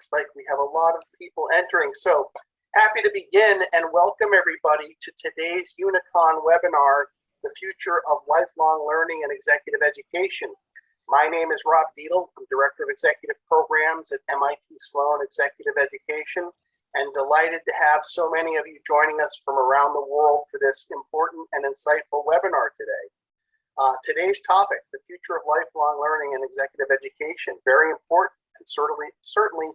looks like we have a lot of people entering. So happy to begin and welcome everybody to today's Unicon webinar, The Future of Lifelong Learning and Executive Education. My name is Rob Dietl. I'm Director of Executive Programs at MIT Sloan Executive Education, and delighted to have so many of you joining us from around the world for this important and insightful webinar today. Today's topic, the future of lifelong learning and executive education, very important, and certainly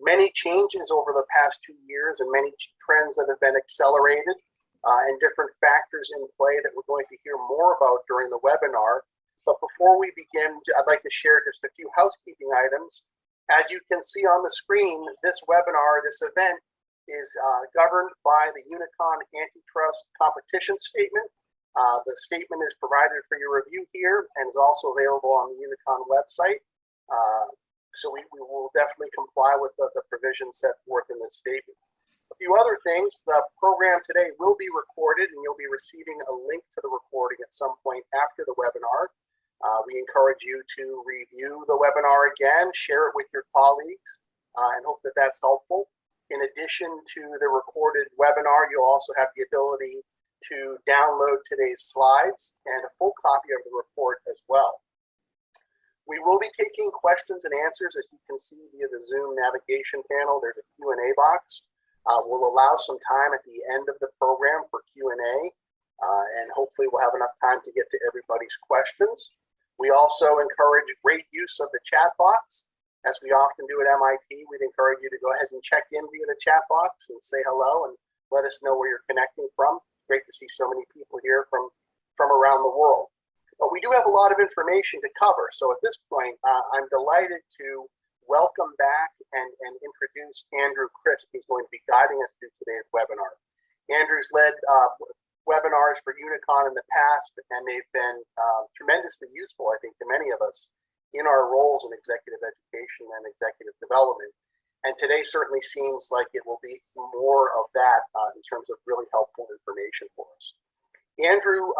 many changes over the past 2 years and many trends that have been accelerated and different factors in play that we're going to hear more about during the webinar. But before we begin, I'd like to share just a few housekeeping items. As you can see on the screen, this webinar, this event, is governed by the Unicon Antitrust Competition Statement. The statement is provided for your review here and is also available on the Unicon website. So we will definitely comply with the provisions set forth in this statement. A few other things, the program today will be recorded and you'll be receiving a link to the recording at some point after the webinar. We encourage you to review the webinar again, share it with your colleagues, and hope that that's helpful. In addition to the recorded webinar, you'll also have the ability to download today's slides and a full copy of the report as well. We will be taking questions and answers, as you can see via the Zoom navigation panel. There's a Q&A box. We'll allow some time at the end of the program for Q&A, and hopefully we'll have enough time to get to everybody's questions. We also encourage great use of the chat box. As we often do at MIT, we'd encourage you to go ahead and check in via the chat box and say hello and let us know where you're connecting from. Great to see so many people here from around the world. But we do have a lot of information to cover. So at this point, I'm delighted to welcome back and introduce Andrew Crisp, who's going to be guiding us through today's webinar. Andrew's led webinars for Unicon in the past, and they've been tremendously useful, I think, to many of us in our roles in executive education and executive development. And today certainly seems like it will be more of that in terms of really helpful information for us. Andrew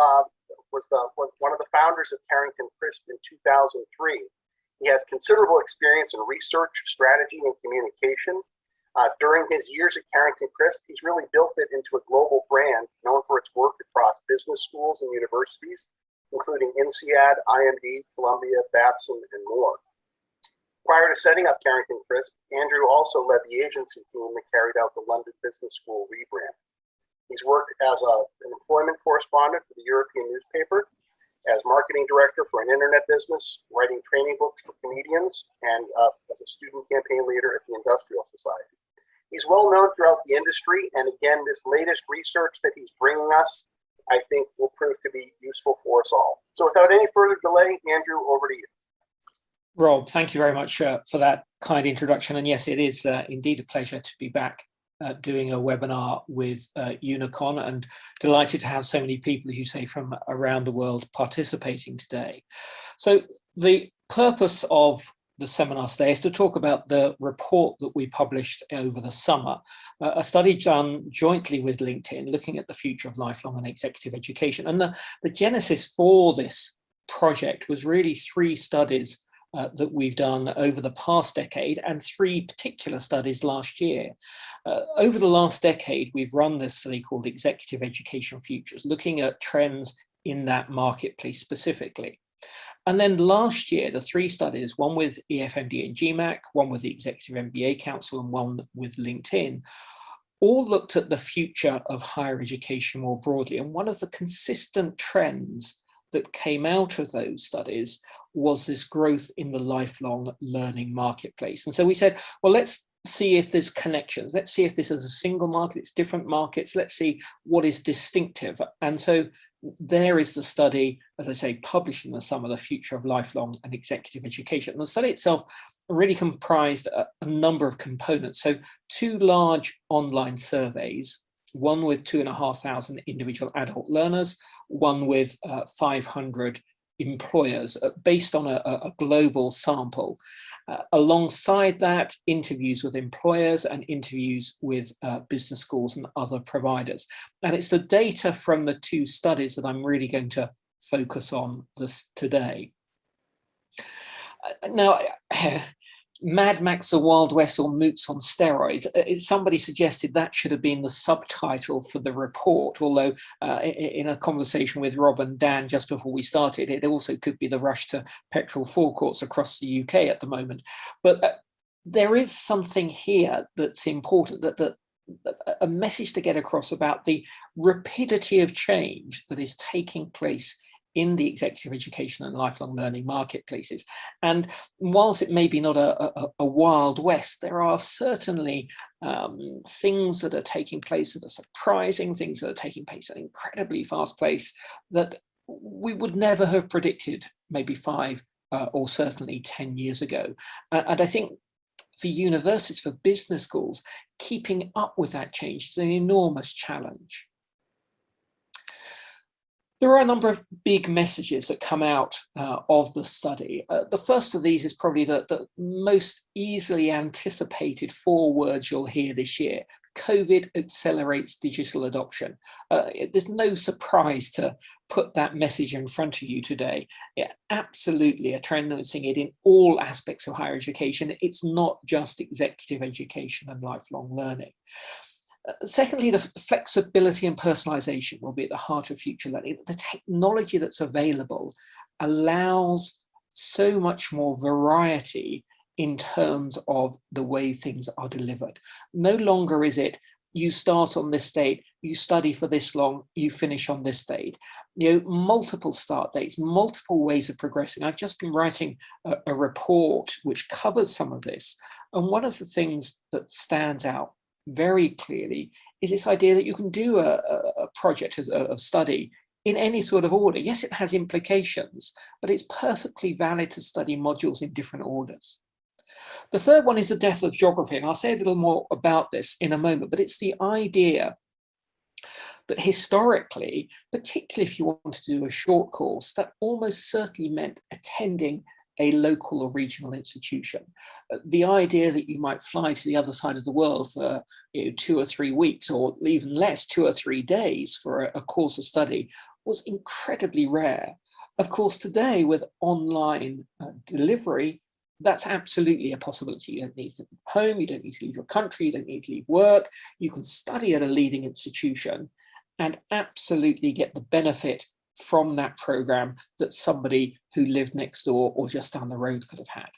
was one of the founders of Carrington Crisp in 2003. He has considerable experience in research, strategy, and communication. During his years at Carrington Crisp, he's really built it into a global brand known for its work across business schools and universities, including INSEAD, IMD, Columbia, Babson, and more. Prior to setting up Carrington Crisp, Andrew also led the agency team that carried out the London Business School rebrand. He's worked as an employment correspondent for the European newspaper, as marketing director for an internet business, writing training books for comedians, and as a student campaign leader at the Industrial Society. He's well known throughout the industry, and again, this latest research that he's bringing us, I think, will prove to be useful for us all. So without any further delay, Andrew, over to you. Rob, thank you very much for that kind introduction. And yes, it is indeed a pleasure to be back doing a webinar with Unicon, and delighted to have so many people, as you say, from around the world participating today. So the purpose of the seminar today is to talk about the report that we published over the summer, a study done jointly with LinkedIn, looking at the future of lifelong and executive education. And the genesis for this project was really 3 studies that we've done over the past decade, and 3 particular studies last year. Over the last decade, we've run this study called Executive Education Futures, looking at trends in that marketplace specifically. And then last year, the 3 studies, one with EFMD and GMAC, one with the Executive MBA Council, and one with LinkedIn, all looked at the future of higher education more broadly. And one of the consistent trends that came out of those studies was this growth in the lifelong learning marketplace. And so we said, well, let's see if there's connections. Let's see if this is a single market, it's different markets. Let's see what is distinctive. And so there is the study, as I say, published in the summer, The Future of Lifelong and Executive Education. And the study itself really comprised a number of components. So 2 large online surveys, one with 2,500 individual adult learners, one with 500 employers, based on a global sample. Alongside that, interviews with employers and interviews with business schools and other providers. And it's the data from the 2 studies that I'm really going to focus on this today. Now, Mad Max, the Wild West, or Moots on steroids. Somebody suggested that should have been the subtitle for the report, although in a conversation with Rob and Dan just before we started, it also could be the rush to petrol forecourts across the UK at the moment. But there is something here that's important, that a message to get across about the rapidity of change that is taking place in the executive education and lifelong learning marketplaces. And whilst it may be not a wild west, there are certainly things that are taking place that are surprising, things that are taking place at an incredibly fast pace that we would never have predicted maybe 5 or certainly 10 years ago. And I think for universities, for business schools, keeping up with that change is an enormous challenge. There are a number of big messages that come out of the study. The first of these is probably the most easily anticipated 4 words you'll hear this year. COVID accelerates digital adoption. There's no surprise to put that message in front of you today. Yeah, absolutely a trend, noticing it in all aspects of higher education. It's not just executive education and lifelong learning. Secondly, the flexibility and personalization will be at the heart of future learning. The technology that's available allows so much more variety in terms of the way things are delivered. No longer is it, you start on this date, you study for this long, you finish on this date. Multiple start dates, multiple ways of progressing. I've just been writing a report which covers some of this. And one of the things that stands out very clearly is this idea that you can do a project of study in any sort of order. Yes, it has implications, but it's perfectly valid to study modules in different orders. The third one is the death of geography, and I'll say a little more about this in a moment, but it's the idea that historically, particularly if you want to do a short course, that almost certainly meant attending a local or regional institution. The idea that you might fly to the other side of the world for 2 or 3 weeks, or even less, 2 or 3 days for a course of study was incredibly rare. Of course, today with online delivery, that's absolutely a possibility. You don't need to leave home, you don't need to leave your country, you don't need to leave work. You can study at a leading institution and absolutely get the benefit from that program that somebody who lived next door or just down the road could have had.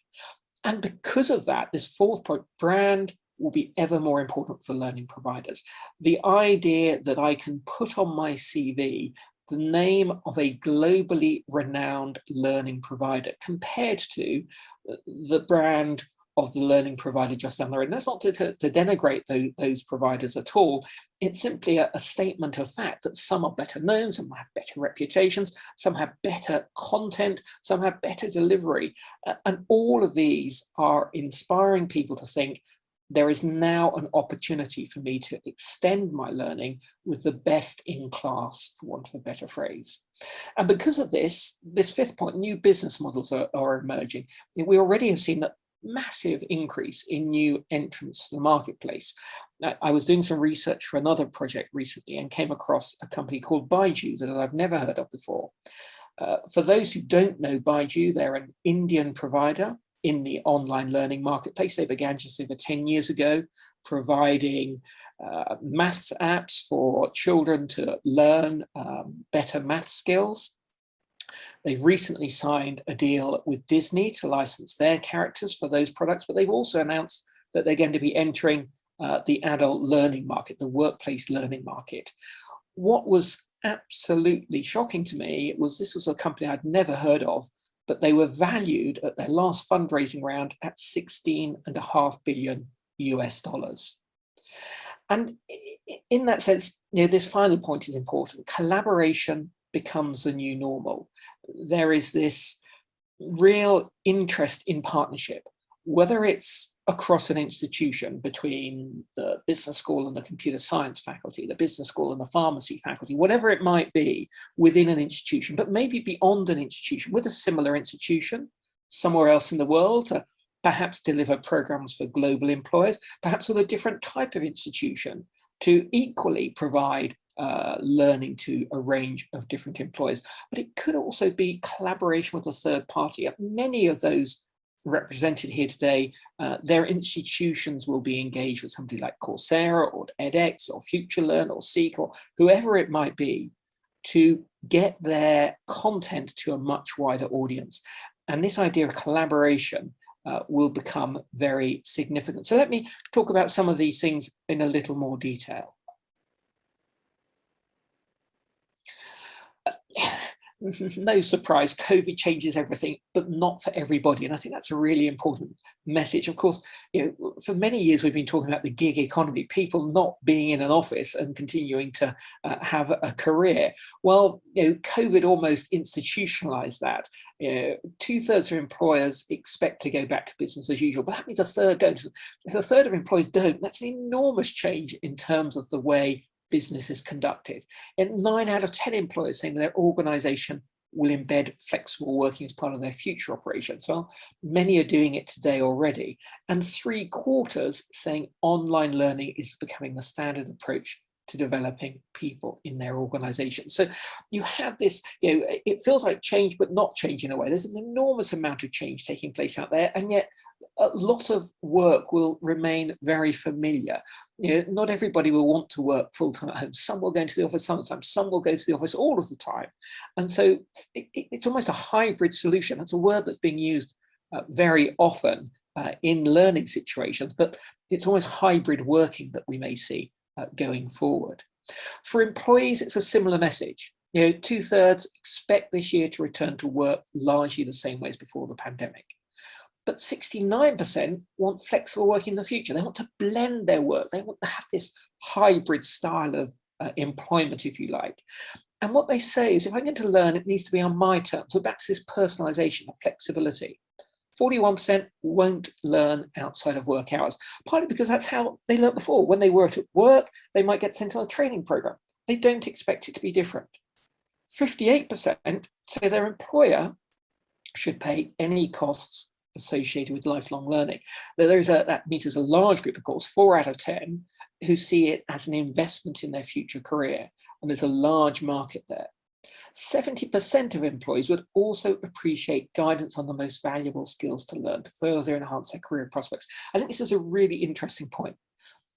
And because of that, this fourth point, brand will be ever more important for learning providers. The idea that I can put on my CV the name of a globally renowned learning provider compared to the brand of the learning provider just down the road. And that's not to denigrate those providers at all. It's simply a statement of fact that some are better known, some have better reputations, some have better content, some have better delivery. And all of these are inspiring people to think there is now an opportunity for me to extend my learning with the best in class, for want of a better phrase. And because of this fifth point, new business models are emerging. We already have seen that massive increase in new entrants to the marketplace. I was doing some research for another project recently and came across a company called Baiju that I've never heard of before. For those who don't know Baiju, they're an Indian provider in the online learning marketplace. They began just over 10 years ago, providing maths apps for children to learn better math skills. They've recently signed a deal with Disney to license their characters for those products, but they've also announced that they're going to be entering the adult learning market, the workplace learning market. What was absolutely shocking to me was this was a company I'd never heard of, but they were valued at their last fundraising round at $16.5 billion US dollars. And in that sense, this final point is important. Collaboration becomes the new normal. There is this real interest in partnership, whether it's across an institution between the business school and the computer science faculty, the business school and the pharmacy faculty, whatever it might be within an institution, but maybe beyond an institution with a similar institution somewhere else in the world to perhaps deliver programs for global employers, perhaps with a different type of institution to equally provide learning to a range of different employers. But it could also be collaboration with a third party. Many of those represented here today, their institutions will be engaged with somebody like Coursera or edX or FutureLearn or Seek or whoever it might be to get their content to a much wider audience. And this idea of collaboration will become very significant. So let me talk about some of these things in a little more detail. No surprise, COVID changes everything, but not for everybody. And I think that's a really important message. Of course, for many years, we've been talking about the gig economy, people not being in an office and continuing to have a career. Well, COVID almost institutionalized that. 2/3 of employers expect to go back to business as usual, but that means a third don't. If a third of employees don't, that's an enormous change in terms of the way business is conducted. And 9 out of 10 employers saying their organization will embed flexible working as part of their future operations. Well, many are doing it today already. And 3/4 saying online learning is becoming the standard approach to developing people in their organization. So you have this, it feels like change, but not change in a way. There's an enormous amount of change taking place out there, and yet a lot of work will remain very familiar. Not everybody will want to work full-time at home. Some will go into the office sometimes, some will go to the office all of the time. And so it's almost a hybrid solution. That's a word that's being used very often in learning situations, but it's almost hybrid working that we may see going forward. For employees, it's a similar message. 2/3 expect this year to return to work largely the same way as before the pandemic. But 69% want flexible work in the future. They want to blend their work. They want to have this hybrid style of employment, if you like. And what they say is, if I'm going to learn, it needs to be on my terms. So back to this personalization of flexibility. 41% won't learn outside of work hours, partly because that's how they learned before. When they were at work, they might get sent on a training program. They don't expect it to be different. 58% say their employer should pay any costs associated with lifelong learning. That means there's a large group, of course, 4 out of 10, who see it as an investment in their future career. And there's a large market there. 70% of employees would also appreciate guidance on the most valuable skills to learn to further enhance their career prospects. I think this is a really interesting point.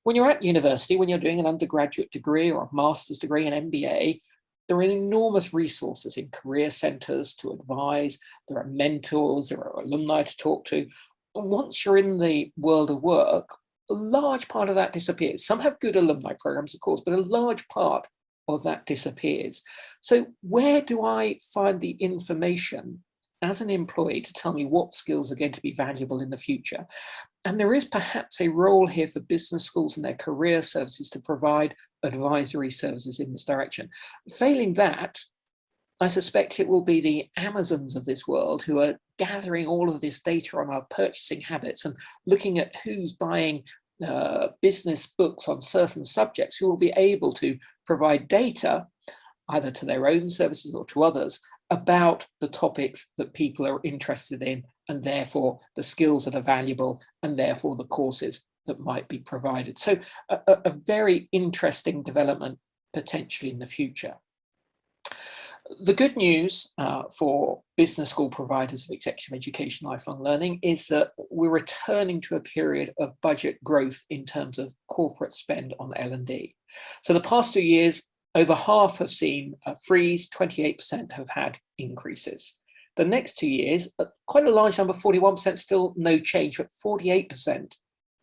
When you're at university, when you're doing an undergraduate degree or a master's degree, an MBA, there are enormous resources in career centers to advise. There are mentors, there are alumni to talk to. And once you're in the world of work, a large part of that disappears. Some have good alumni programs, of course, but a large part of that disappears. So where do I find the information as an employee to tell me what skills are going to be valuable in the future? And there is perhaps a role here for business schools and their career services to provide advisory services in this direction. Failing that, I suspect it will be the Amazons of this world who are gathering all of this data on our purchasing habits and looking at who's buying business books on certain subjects, who will be able to provide data either to their own services or to others about the topics that people are interested in, and therefore the skills that are valuable, and therefore the courses that might be provided. So a very interesting development potentially in the future. The good news for business school providers of executive education lifelong learning is that we're returning to a period of budget growth in terms of corporate spend on L&D. So the past 2 years, over half have seen a freeze, 28% have had increases. The next 2 years, quite a large number, 41% still no change, but 48%,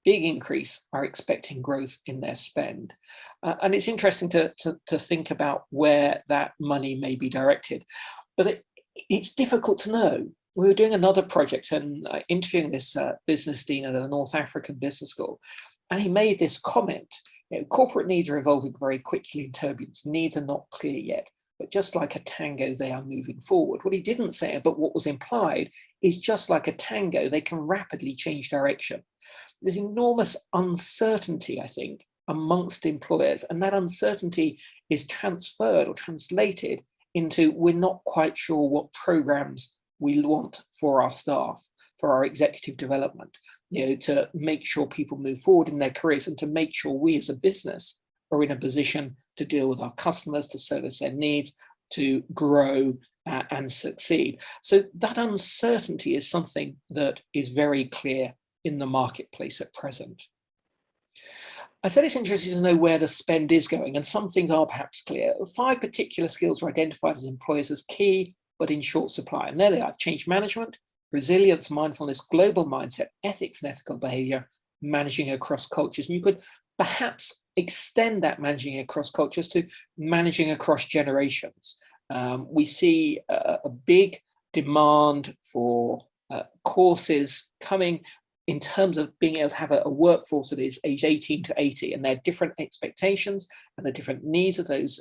big increase, are expecting growth in their spend. And it's interesting to think about where that money may be directed. But it's difficult to know. We were doing another project and interviewing this business dean at a North African business school, and he made this comment: corporate needs are evolving very quickly in turbulence. Needs are not clear yet, but just like a tango, they are moving forward. What he didn't say, but what was implied, is just like a tango, they can rapidly change direction. There's enormous uncertainty, I think, amongst employers, and that uncertainty is transferred or translated into, we're not quite sure what programs we want for our staff, for our executive development, to make sure people move forward in their careers, and to make sure we as a business are in a position to deal with our customers, to service their needs, to grow and succeed. So that uncertainty is something that is very clear in the marketplace at present. I said it's interesting to know where the spend is going, and some things are perhaps clear. 5 particular skills are identified as employers as key, but in short supply. And there they are: change management, resilience, mindfulness, global mindset, ethics and ethical behavior, managing across cultures. And you could perhaps extend that managing across cultures to managing across generations. We see a big demand for courses coming in terms of being able to have a workforce that is age 18 to 80, and there are different expectations and the different needs of those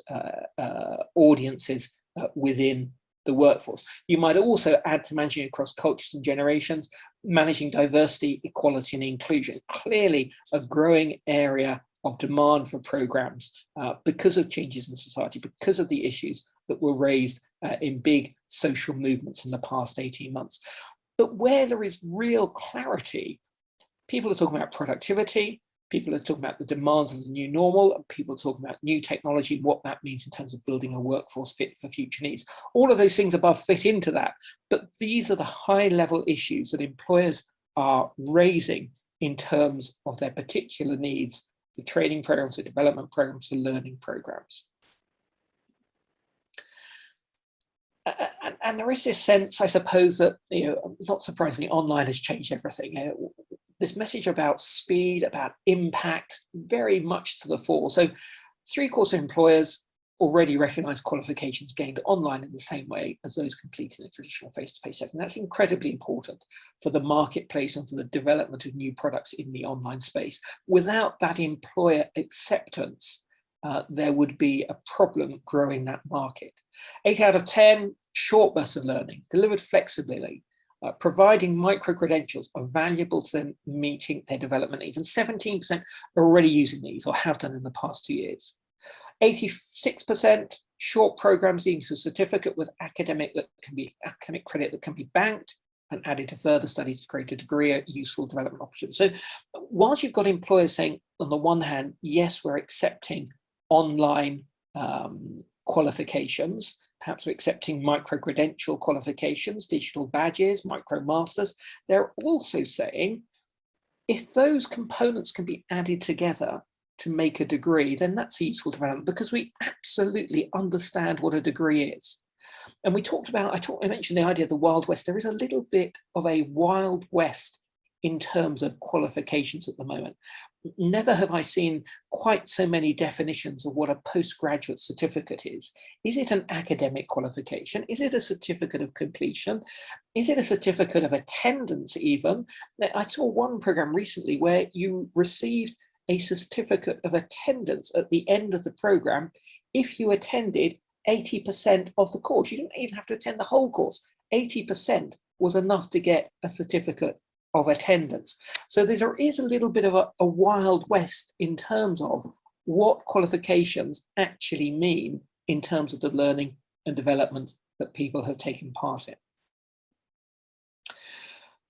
audiences within the workforce. You might also add to managing across cultures and generations, managing diversity, equality and inclusion. Clearly a growing area of demand for programs because of changes in society, because of the issues that were raised in big social movements in the past 18 months. But where there is real clarity, people are talking about productivity, people are talking about the demands of the new normal, and people are talking about new technology, what that means in terms of building a workforce fit for future needs. All of those things above fit into that, but these are the high-level issues that employers are raising in terms of their particular needs, the training programs, the development programs, the learning programs. And there is this sense, I suppose, that, not surprisingly, online has changed everything. This message about speed, about impact, very much to the fore. So 3/4 of employers already recognise qualifications gained online in the same way as those completed in a traditional face-to-face setting. That's incredibly important for the marketplace and for the development of new products in the online space. Without that employer acceptance, there would be a problem growing that market. 8 out of 10 short bursts of learning, delivered flexibly, providing micro-credentials are valuable to them meeting their development needs. And 17% are already using these or have done in the past 2 years. 86% short programs leading to a certificate with academic credit that can be banked and added to further studies to create a degree of useful development options. So whilst you've got employers saying, on the one hand, yes, we're accepting online qualifications, perhaps we're accepting micro-credential qualifications, digital badges, micro-masters, they're also saying, if those components can be added together to make a degree, then that's a useful development, because we absolutely understand what a degree is. And we talked about, I mentioned the idea of the Wild West. There is a little bit of a Wild West in terms of qualifications at the moment. Never have I seen quite so many definitions of what a postgraduate certificate is. Is it an academic qualification? Is it a certificate of completion? Is it a certificate of attendance even? I saw one program recently where you received a certificate of attendance at the end of the program if you attended 80% of the course. You didn't even have to attend the whole course. 80% was enough to get a certificate of attendance. So there is a little bit of a Wild West in terms of what qualifications actually mean in terms of the learning and development that people have taken part in.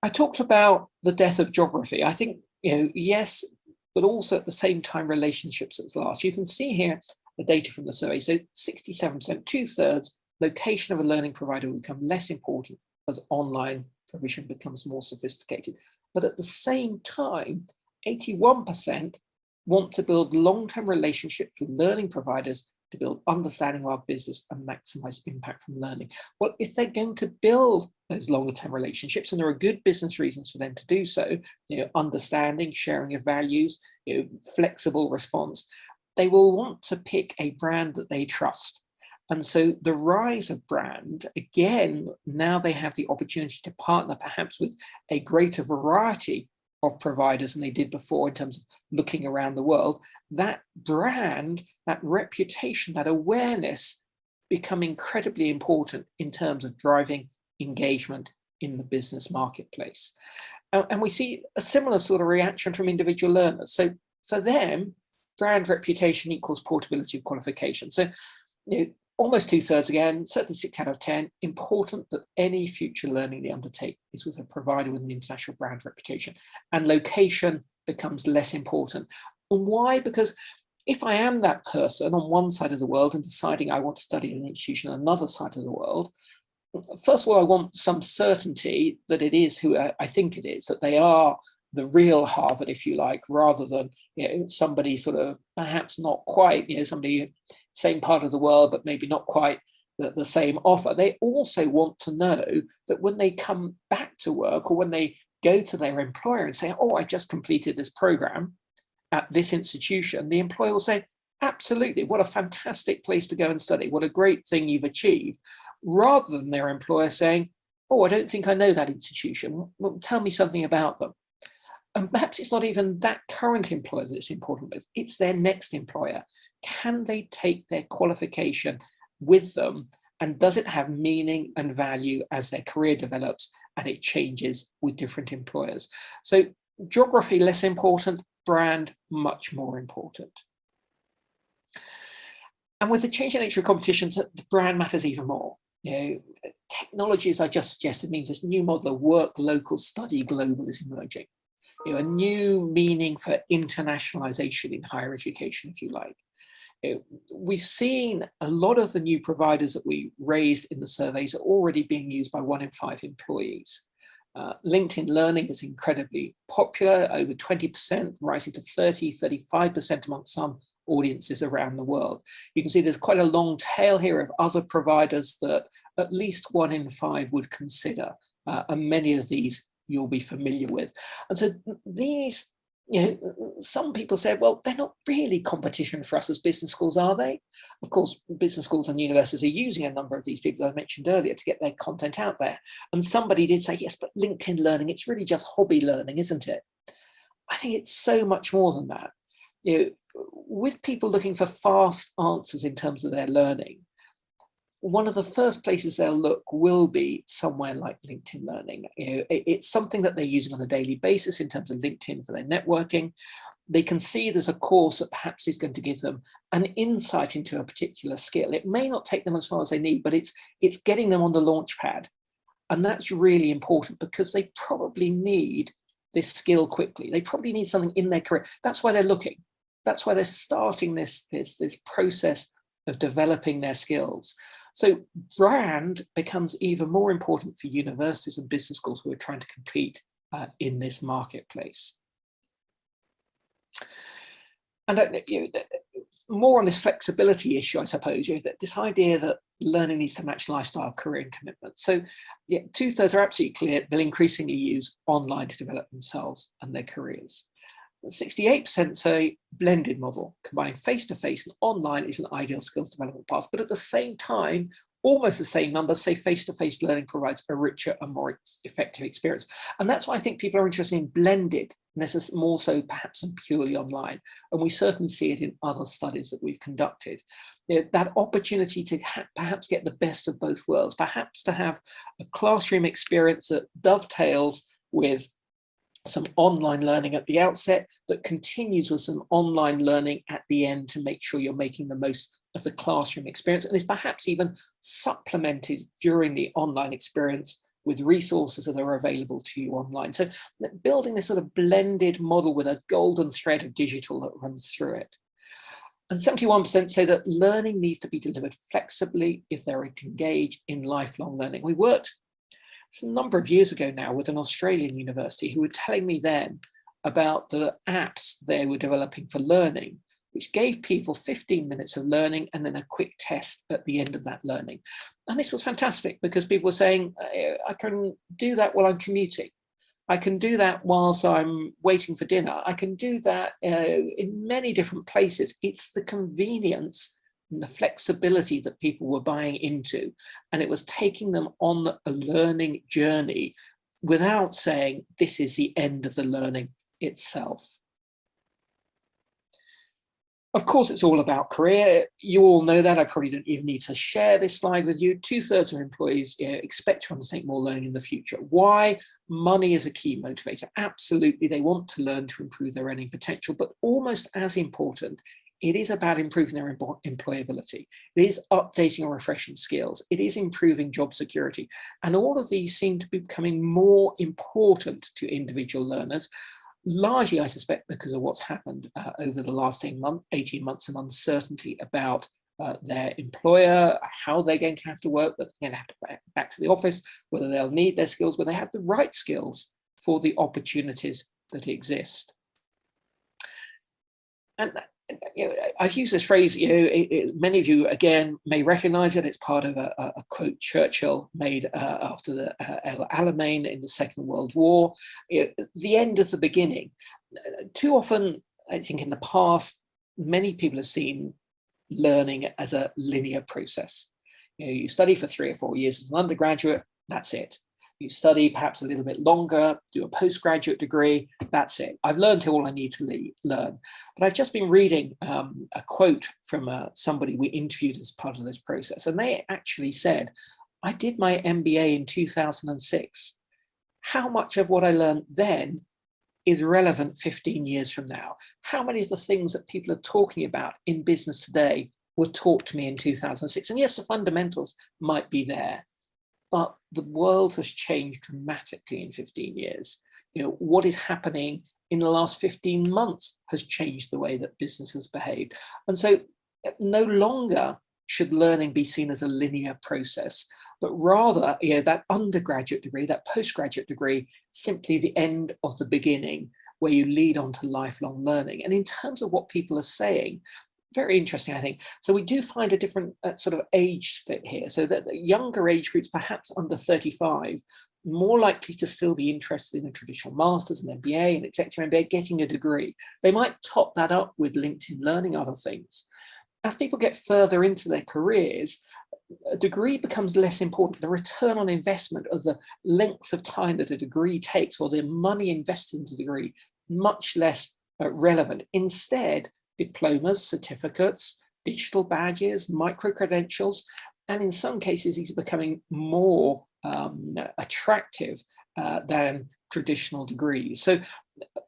I talked about the death of geography. I think, yes, but also at the same time, relationships at last. You can see here the data from the survey. So 67%, 2/3, location of a learning provider will become less important as online provision becomes more sophisticated. But at the same time, 81% want to build long-term relationships with learning providers to build understanding of our business and maximize impact from learning. Well, if they're going to build those longer-term relationships, and there are good business reasons for them to do so, understanding, sharing of values, flexible response, they will want to pick a brand that they trust. And so the rise of brand, again, now they have the opportunity to partner perhaps with a greater variety of providers than they did before in terms of looking around the world. That brand, that reputation, that awareness become incredibly important in terms of driving engagement in the business marketplace. And we see a similar sort of reaction from individual learners. So for them, brand reputation equals portability of qualification. So almost 2/3 again, certainly 6 out of 10, important that any future learning they undertake is with a provider with an international brand reputation, and location becomes less important. And why? Because if I am that person on one side of the world and deciding I want to study in an institution on another side of the world, first of all, I want some certainty that it is who I think it is, that they are the real Harvard, if you like, rather than somebody sort of perhaps not quite, somebody same part of the world, but maybe not quite the same offer. They also want to know that when they come back to work or when they go to their employer and say, oh, I just completed this program at this institution, the employer will say, absolutely, what a fantastic place to go and study. What a great thing you've achieved, rather than their employer saying, oh, I don't think I know that institution. Well, tell me something about them. And perhaps it's not even that current employer that's important with, it's their next employer. Can they take their qualification with them? And does it have meaning and value as their career develops and it changes with different employers? So geography, less important, brand, much more important. And with the changing nature of competitions, the brand matters even more. Technology, as I just suggested, means this new model of work local, study global is emerging. A new meaning for internationalization in higher education, if you like. We've seen a lot of the new providers that we raised in the surveys are already being used by 1 in 5 employees. LinkedIn Learning is incredibly popular, over 20%, rising to 35% amongst some audiences around the world. You can see there's quite a long tail here of other providers that at least 1 in 5 would consider, and many of these you'll be familiar with. And so these, some people say, well, they're not really competition for us as business schools, are they? Of course, business schools and universities are using a number of these people I mentioned earlier to get their content out there. And somebody did say, yes, but LinkedIn Learning, it's really just hobby learning, isn't it? I think it's so much more than that. With people looking for fast answers in terms of their learning, one of the first places they'll look will be somewhere like LinkedIn Learning. It's something that they're using on a daily basis in terms of LinkedIn for their networking. They can see there's a course that perhaps is going to give them an insight into a particular skill. It may not take them as far as they need, but it's getting them on the launch pad. And that's really important because they probably need this skill quickly. They probably need something in their career. That's why they're looking. That's why they're starting this process of developing their skills. So brand becomes even more important for universities and business schools who are trying to compete in this marketplace. And more on this flexibility issue, I suppose, that this idea that learning needs to match lifestyle, career and commitment. So 2/3 are absolutely clear they'll increasingly use online to develop themselves and their careers. 68% say blended model, combining face-to-face and online is an ideal skills development path. But at the same time, almost the same numbers say face-to-face learning provides a richer and more effective experience. And that's why I think people are interested in blended, more so perhaps than purely online. And we certainly see it in other studies that we've conducted. That opportunity to perhaps get the best of both worlds, perhaps to have a classroom experience that dovetails with some online learning at the outset that continues with some online learning at the end to make sure you're making the most of the classroom experience, and is perhaps even supplemented during the online experience with resources that are available to you online. So building this sort of blended model with a golden thread of digital that runs through it. And 71% say that learning needs to be delivered flexibly if they're to engage in lifelong learning. We worked a number of years ago now with an Australian university who were telling me then about the apps they were developing for learning, which gave people 15 minutes of learning and then a quick test at the end of that learning. And this was fantastic because people were saying, I can do that while I'm commuting. I can do that whilst I'm waiting for dinner. I can do that in many different places. It's the convenience and the flexibility that people were buying into, and it was taking them on a learning journey without saying this is the end of the learning itself. Of course, it's all about career. You all know that. I probably don't even need to share this slide with you. 2/3 of employees expect to undertake more learning in the future. Why? Money is a key motivator. Absolutely, they want to learn to improve their earning potential, but almost as important, it is about improving their employability. It is updating and refreshing skills. It is improving job security. And all of these seem to be becoming more important to individual learners, largely, I suspect, because of what's happened over the last 18 months and uncertainty about their employer, how they're going to have to work, whether they're going to have to go back to the office, whether they'll need their skills, whether they have the right skills for the opportunities that exist. And I've used this phrase, many of you, again, may recognize it. It's part of a quote Churchill made after the El Alamein in the Second World War. The end of the beginning. Too often, I think in the past, many people have seen learning as a linear process. You study for 3 or 4 years as an undergraduate, that's it. You study perhaps a little bit longer, do a postgraduate degree, that's it. I've learned all I need to learn. But I've just been reading a quote from somebody we interviewed as part of this process, and they actually said, I did my MBA in 2006. How much of what I learned then is relevant 15 years from now? How many of the things that people are talking about in business today were taught to me in 2006? And yes, the fundamentals might be there, but the world has changed dramatically in 15 years. What is happening in the last 15 months has changed the way that business has behaved. And so no longer should learning be seen as a linear process, but rather, that undergraduate degree, that postgraduate degree, simply the end of the beginning, where you lead on to lifelong learning. And in terms of what people are saying, very interesting, I think. So we do find a different sort of age split here. So that the younger age groups, perhaps under 35, more likely to still be interested in a traditional master's and MBA and executive MBA, getting a degree. They might top that up with LinkedIn Learning, other things. As people get further into their careers, a degree becomes less important. The return on investment of the length of time that a degree takes, or the money invested in the degree, much less relevant. Instead, diplomas, certificates, digital badges, micro-credentials, and in some cases, these are becoming more attractive than traditional degrees. So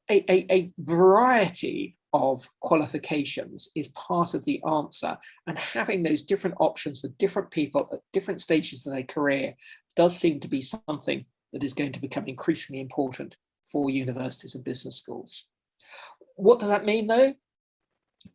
a variety of qualifications is part of the answer, and having those different options for different people at different stages of their career does seem to be something that is going to become increasingly important for universities and business schools. What does that mean, though?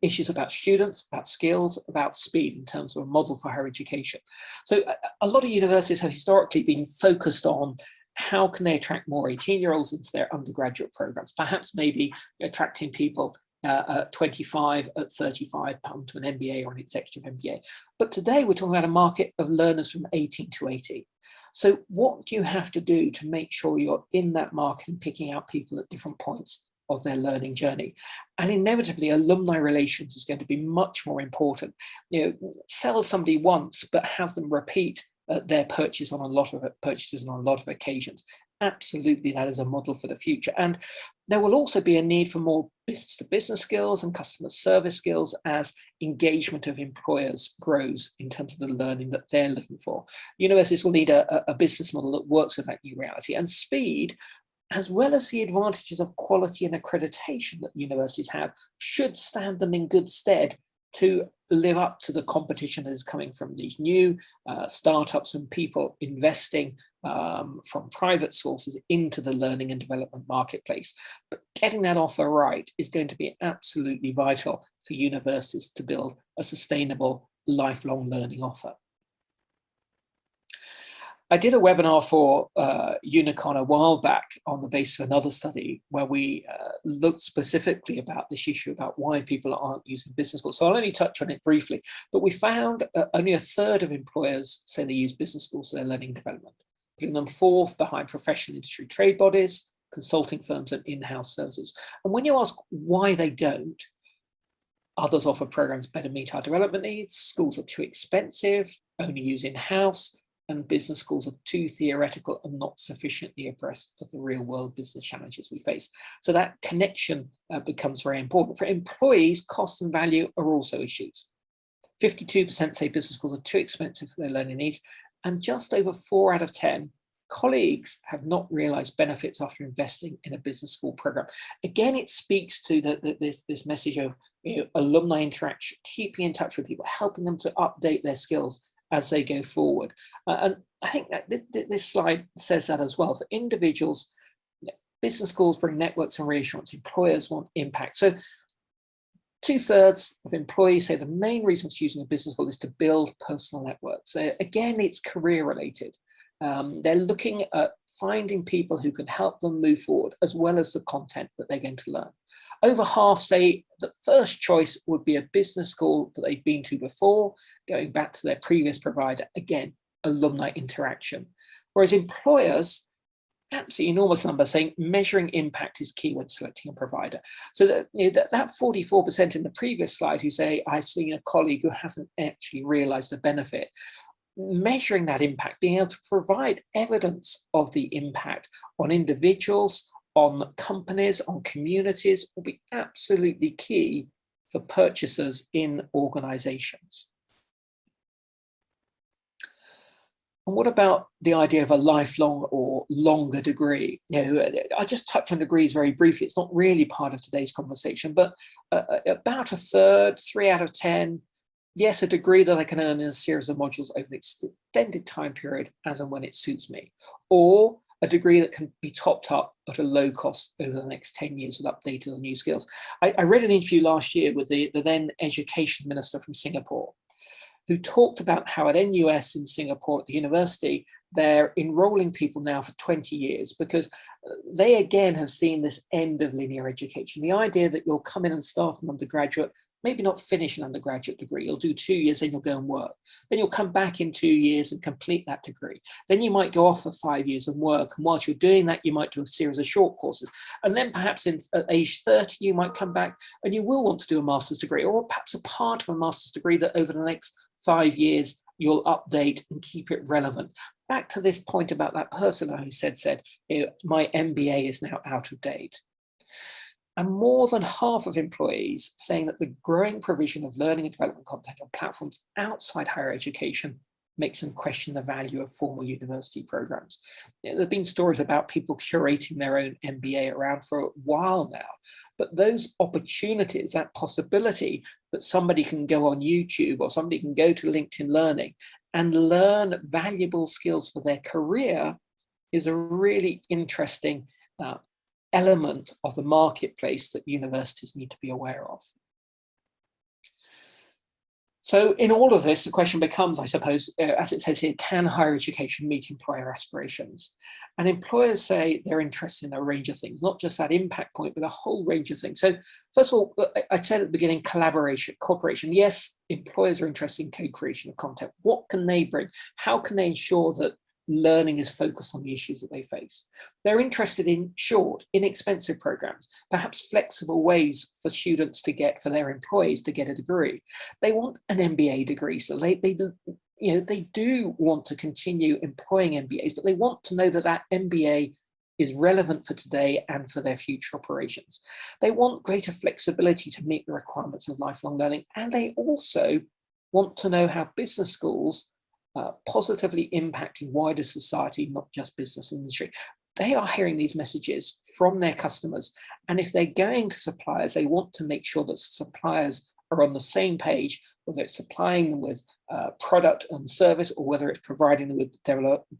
Issues about students, about skills, about speed in terms of a model for higher education. So a lot of universities have historically been focused on how can they attract more 18-year-olds into their undergraduate programs, perhaps maybe attracting people at 25, at 35 pound to an MBA or an executive MBA. But today we're talking about a market of learners from 18 to 80. So what do you have to do to make sure you're in that market and picking out people at different points of their learning journey? And inevitably, alumni relations is going to be much more important. Sell somebody once, but have them repeat their purchases on a lot of occasions. Absolutely, that is a model for the future. And there will also be a need for more business-to-business skills and customer service skills as engagement of employers grows in terms of the learning that they're looking for. Universities will need a business model that works with that new reality. And speed, as well as the advantages of quality and accreditation that universities have, should stand them in good stead to live up to the competition that is coming from these new startups and people investing from private sources into the learning and development marketplace. But getting that offer right is going to be absolutely vital for universities to build a sustainable lifelong learning offer. I did a webinar for Unicon a while back on the basis of another study where we looked specifically about this issue about why people aren't using business schools. So I'll only touch on it briefly, but we found only a third of employers say they use business schools for their learning and development, putting them fourth behind professional industry trade bodies, consulting firms, and in-house services. And when you ask why they don't, others offer programs better meet our development needs, schools are too expensive, only use in-house, and business schools are too theoretical and not sufficiently abreast of the real world business challenges we face. So that connection becomes very important. For employees, cost and value are also issues. 52% say business schools are too expensive for their learning needs, and just over 4 out of 10 colleagues have not realized benefits after investing in a business school program. Again, it speaks to this message of alumni interaction, keeping in touch with people, helping them to update their skills as they go forward. And I think that this slide says that as well. For individuals, business schools bring networks and reassurance. Employers want impact. So 2/3 of employees say the main reason for choosing a business school is to build personal networks. So again, it's career related. They're looking at finding people who can help them move forward, as well as the content that they're going to learn. Over half say the first choice would be a business school that they've been to before, going back to their previous provider. Again, alumni interaction. Whereas employers, absolutely enormous number, saying measuring impact is key when selecting a provider. So that, that 44% in the previous slide who say, I've seen a colleague who hasn't actually realized the benefit, measuring that impact, being able to provide evidence of the impact on individuals, on companies, on communities, will be absolutely key for purchasers in organizations. And what about the idea of a lifelong or longer degree? I just touched on degrees very briefly. It's not really part of today's conversation, but about a third, 3 out of 10, yes, a degree that I can earn in a series of modules over an extended time period as and when it suits me. Or a degree that can be topped up at a low cost over the next 10 years with updated and new skills. I read an interview last year with the then education minister from Singapore, who talked about how at NUS in Singapore at the university, they're enrolling people now for 20 years because they again have seen this end of linear education. The idea that you'll come in and start an undergraduate, maybe not finish an undergraduate degree, you'll do 2 years, then you'll go and work. Then you'll come back in 2 years and complete that degree. Then you might go off for 5 years and work. And whilst you're doing that, you might do a series of short courses. And then perhaps at age 30, you might come back and you will want to do a master's degree, or perhaps a part of a master's degree that over the next 5 years, you'll update and keep it relevant. Back to this point about that person who said, my MBA is now out of date. And more than half of employees saying that the growing provision of learning and development content on platforms outside higher education makes them question the value of formal university programs. There have been stories about people curating their own MBA around for a while now, but those opportunities, that possibility that somebody can go on YouTube or somebody can go to LinkedIn Learning and learn valuable skills for their career is a really interesting element of the marketplace that universities need to be aware of. So in all of this, the question becomes, I suppose, as it says here, can higher education meet employer aspirations? And employers say they're interested in a range of things, not just that impact point, but a whole range of things. So first of all, I said at the beginning, collaboration, cooperation. Yes, employers are interested in co-creation of content. What can they bring? How can they ensure that learning is focused on the issues that they face? They're interested in short, inexpensive programs, perhaps flexible ways for students to get, for their employees to get a degree. They want an MBA degree, so they do want to continue employing MBAs, but they want to know that that MBA is relevant for today and for their future operations. They want greater flexibility to meet the requirements of lifelong learning, and they also want to know how business schools positively impacting wider society, not just business industry. They are hearing these messages from their customers. And if they're going to suppliers, they want to make sure that suppliers are on the same page, whether it's supplying them with product and service, or whether it's providing them with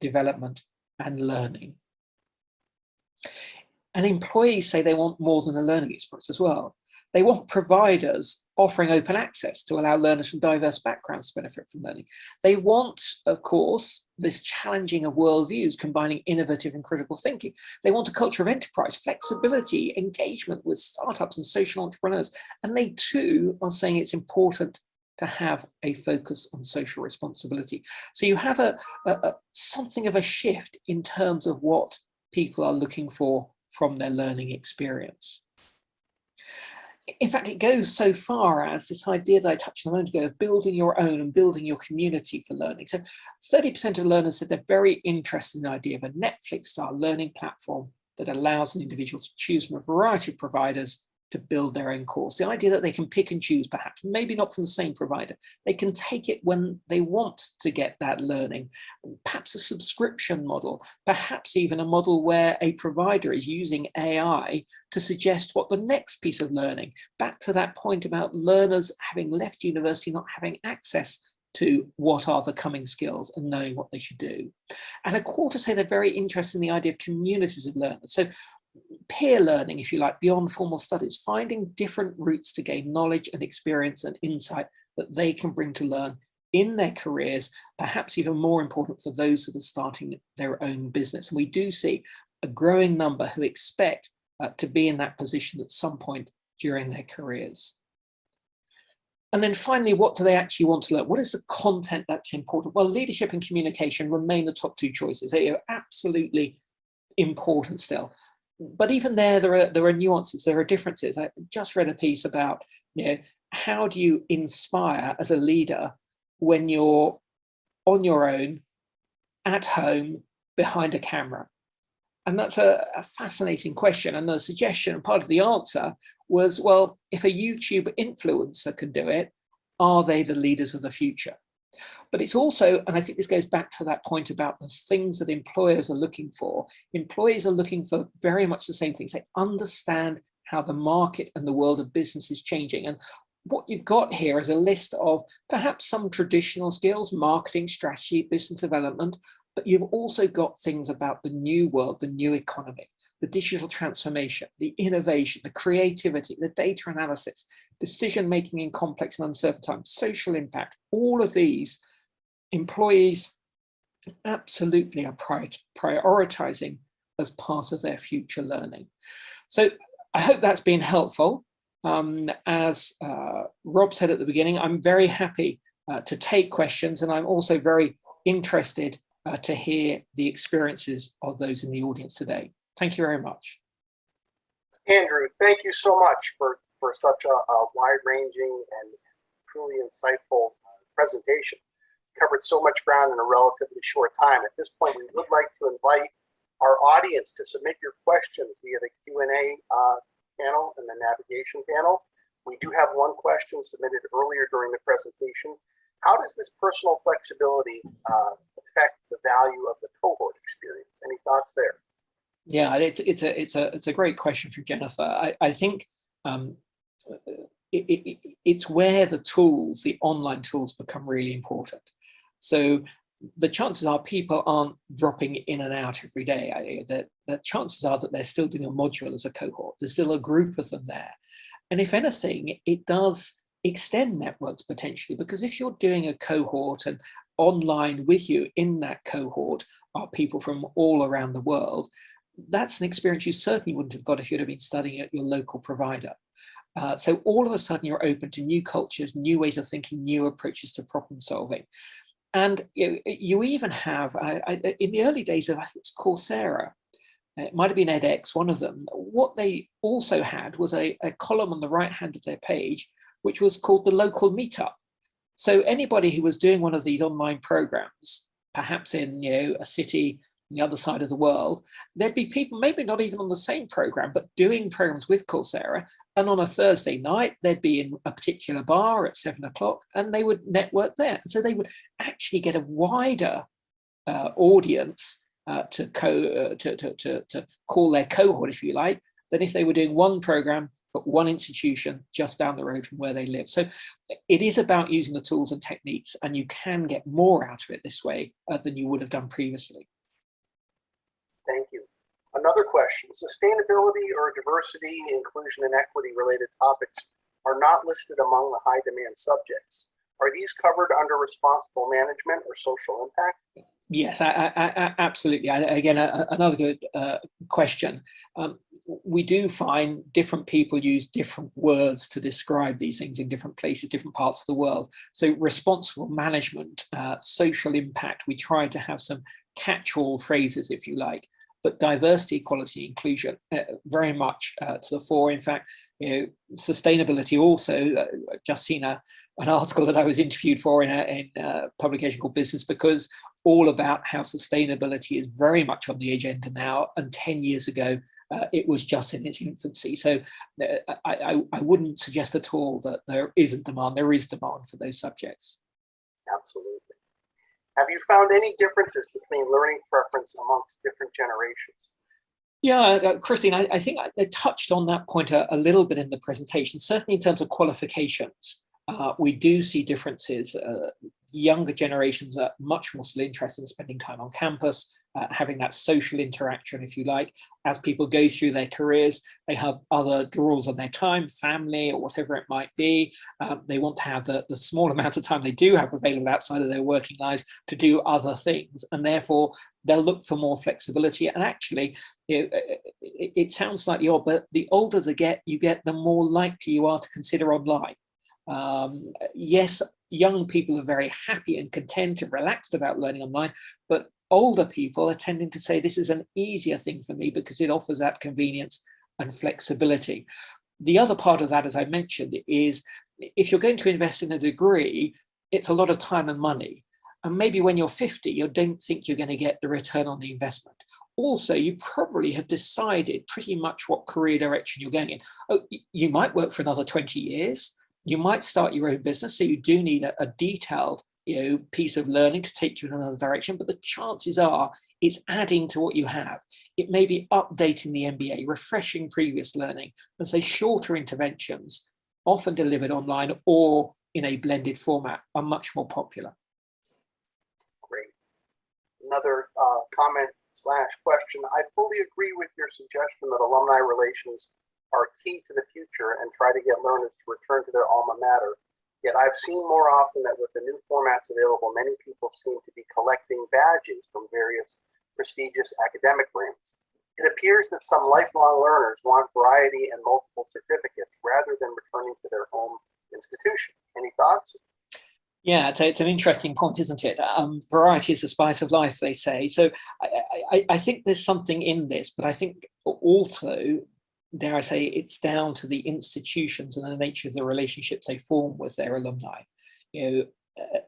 development and learning. And employees say they want more than a learning experience as well. They want providers offering open access to allow learners from diverse backgrounds to benefit from learning. They want, of course, this challenging of worldviews, combining innovative and critical thinking. They want a culture of enterprise, flexibility, engagement with startups and social entrepreneurs. And they too are saying it's important to have a focus on social responsibility. So you have something of a shift in terms of what people are looking for from their learning experience. In fact, it goes so far as this idea that I touched on a moment ago of building your own and building your community for learning. So 30% of learners said they're very interested in the idea of a Netflix-style learning platform that allows an individual to choose from a variety of providers to build their own course. The idea that they can pick and choose, perhaps, maybe not from the same provider. They can take it when they want to get that learning, perhaps a subscription model, perhaps even a model where a provider is using AI to suggest what the next piece of learning, back to that point about learners having left university, not having access to what are the coming skills and knowing what they should do. And a quarter say they're very interested in the idea of communities of learners. So peer learning, if you like, beyond formal studies, finding different routes to gain knowledge and experience and insight that they can bring to learn in their careers, perhaps even more important for those that are starting their own business. And we do see a growing number who expect to be in that position at some point during their careers. And then finally, what do they actually want to learn? What is the content that's important? Well, leadership and communication remain the top two choices. They are absolutely important still. But even there are nuances, there are differences. I just read a piece about, how do you inspire as a leader when you're on your own, at home, behind a camera? And that's a fascinating question. And the suggestion, part of the answer was, well, if a YouTube influencer can do it, are they the leaders of the future? But it's also, and I think this goes back to that point about the things that employers are looking for. Employees are looking for very much the same things. They understand how the market and the world of business is changing. And what you've got here is a list of perhaps some traditional skills, marketing, strategy, business development, but you've also got things about the new world, the new economy, the digital transformation, the innovation, the creativity, the data analysis, decision-making in complex and uncertain times, social impact. All of these employees absolutely are prioritizing as part of their future learning. So I hope that's been helpful. As Rob said at the beginning, I'm very happy to take questions, and I'm also very interested to hear the experiences of those in the audience today. Thank you very much. Andrew, thank you so much for such a wide-ranging and truly insightful presentation. Covered so much ground in a relatively short time. At this point, we would like to invite our audience to submit your questions via the Q&A panel and the navigation panel. We do have one question submitted earlier during the presentation. How does this personal flexibility affect the value of the cohort experience? Any thoughts there? Yeah, it's a great question from Jennifer. I think it's where the tools, the online tools, become really important. So the chances are people aren't dropping in and out every day. The chances are that they're still doing a module as a cohort. There's still a group of them there. And if anything, it does extend networks potentially, because if you're doing a cohort and online with you in that cohort are people from all around the world, that's an experience you certainly wouldn't have got if you'd have been studying at your local provider. So all of a sudden you're open to new cultures, new ways of thinking, new approaches to problem solving. And you even have, in the early days of, I think it's Coursera, it might have been edX, one of them, what they also had was a column on the right hand of their page, which was called the local meetup. So anybody who was doing one of these online programs, perhaps in a city on the other side of the world, there'd be people maybe not even on the same program, but doing programs with Coursera. And on a Thursday night, they'd be in a particular bar at 7 o'clock and they would network there. So they would actually get a wider audience to call their cohort, if you like, than if they were doing one program at one institution just down the road from where they live. So it is about using the tools and techniques, and you can get more out of it this way than you would have done previously. Thank you. Another question: sustainability or diversity, inclusion, and equity related topics are not listed among the high demand subjects. Are these covered under responsible management or social impact? Yes, absolutely. Again, another good question. We do find different people use different words to describe these things in different places, different parts of the world. So responsible management, social impact, we try to have some catch-all phrases, if you like. But diversity, equality, inclusion, very much to the fore. In fact, sustainability also. Just seen an article that I was interviewed for in a publication called Business Because, all about how sustainability is very much on the agenda now. And 10 years ago, it was just in its infancy. So I wouldn't suggest at all that there isn't demand. There is demand for those subjects. Absolutely. Have you found any differences between learning preference amongst different generations? Yeah, Christine, I think I touched on that point a little bit in the presentation, certainly in terms of qualifications. We do see differences. Younger generations are much more still interested in spending time on campus. having that social interaction, if you like, as people go through their careers. They have other draws on their time, family or whatever it might be. They want to have the small amount of time they do have available outside of their working lives to do other things. And therefore, they'll look for more flexibility. And actually, it sounds slightly odd, but the older you get, the more likely you are to consider online. Yes, young people are very happy and content and relaxed about learning online, but older people are tending to say this is an easier thing for me because it offers that convenience and flexibility. The other part of that, as I mentioned, is if you're going to invest in a degree, it's a lot of time and money. And maybe when you're 50, you don't think you're going to get the return on the investment. Also, you probably have decided pretty much what career direction you're going in. Oh, you might work for another 20 years. You might start your own business. So you do need a detailed piece of learning to take you in another direction, but the chances are it's adding to what you have. It may be updating the MBA, refreshing previous learning, and say shorter interventions, often delivered online or in a blended format, are much more popular. Great. Another comment/question. I fully agree with your suggestion that alumni relations are key to the future and try to get learners to return to their alma mater. Yet I've seen more often that with the new formats available, many people seem to be collecting badges from various prestigious academic brands. It appears that some lifelong learners want variety and multiple certificates rather than returning to their home institution. Any thoughts? Yeah, it's an interesting point, isn't it? Variety is the spice of life, they say. So I think there's something in this, but I think also, dare I say, it's down to the institutions and the nature of the relationships they form with their alumni.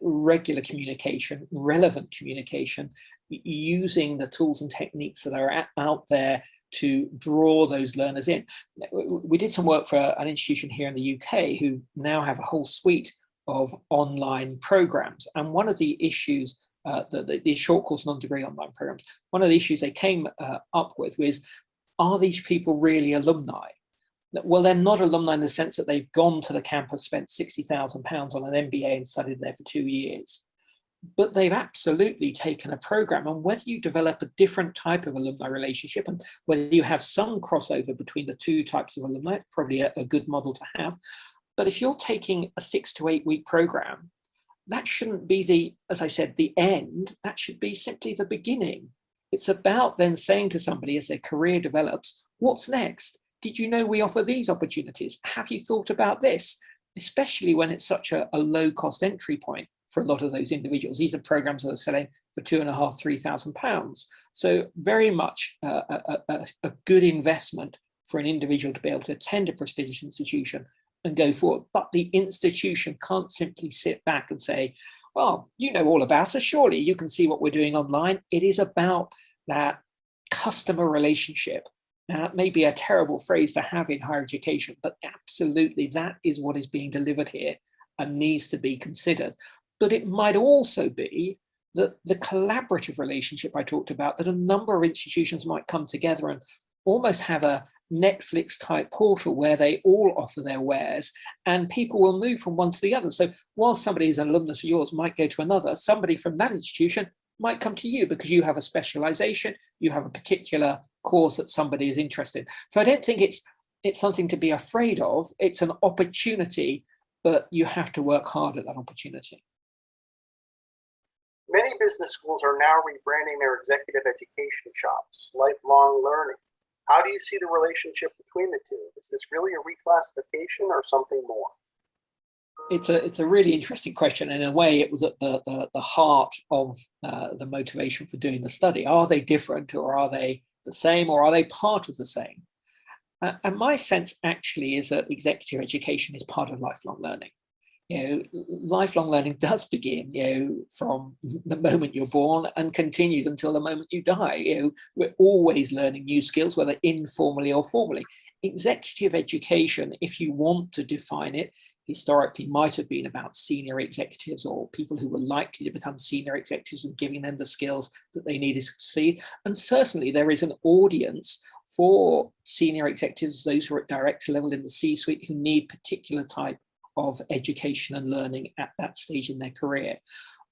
Regular communication, relevant communication, using the tools and techniques that are out there to draw those learners in. We did some work for an institution here in the UK who now have a whole suite of online programs. And one of the issues, the short course non-degree online programs, one of the issues they came up with was, are these people really alumni? Well, they're not alumni in the sense that they've gone to the campus, spent £60,000 on an MBA and studied there for 2 years. But they've absolutely taken a program. And whether you develop a different type of alumni relationship and whether you have some crossover between the two types of alumni, it's probably a good model to have. But if you're taking a 6 to 8 week program, that shouldn't be as I said, the end. That should be simply the beginning. It's about then saying to somebody as their career develops, what's next? Did you know we offer these opportunities? Have you thought about this? Especially when it's such a low cost entry point for a lot of those individuals. These are programs that are selling for £2,500, £3,000. So very much a good investment for an individual to be able to attend a prestigious institution and go forward. But the institution can't simply sit back and say, well, you know all about us, surely you can see what we're doing online. It is about that customer relationship. Now, that may be a terrible phrase to have in higher education, but absolutely that is what is being delivered here and needs to be considered. But it might also be that the collaborative relationship I talked about, that a number of institutions might come together and almost have a Netflix type portal where they all offer their wares and people will move from one to the other. So while somebody is an alumnus of yours might go to another, somebody from that institution might come to you because you have a specialization, you have a particular course that somebody is interested in. So I don't think it's something to be afraid of. It's an opportunity, but you have to work hard at that opportunity. Many business schools are now rebranding their executive education shops, lifelong learning. How do you see the relationship between the two? Is this really a reclassification or something more? It's a really interesting question. In a way, it was at the heart of the motivation for doing the study. Are they different, or are they the same, or are they part of the same? And my sense actually is that executive education is part of lifelong learning. Lifelong learning does begin, from the moment you're born and continues until the moment you die. We're always learning new skills, whether informally or formally. Executive education, if you want to define it, historically might have been about senior executives or people who were likely to become senior executives and giving them the skills that they needed to succeed. And certainly there is an audience for senior executives, those who are at director level in the C-suite, who need particular type of education and learning at that stage in their career.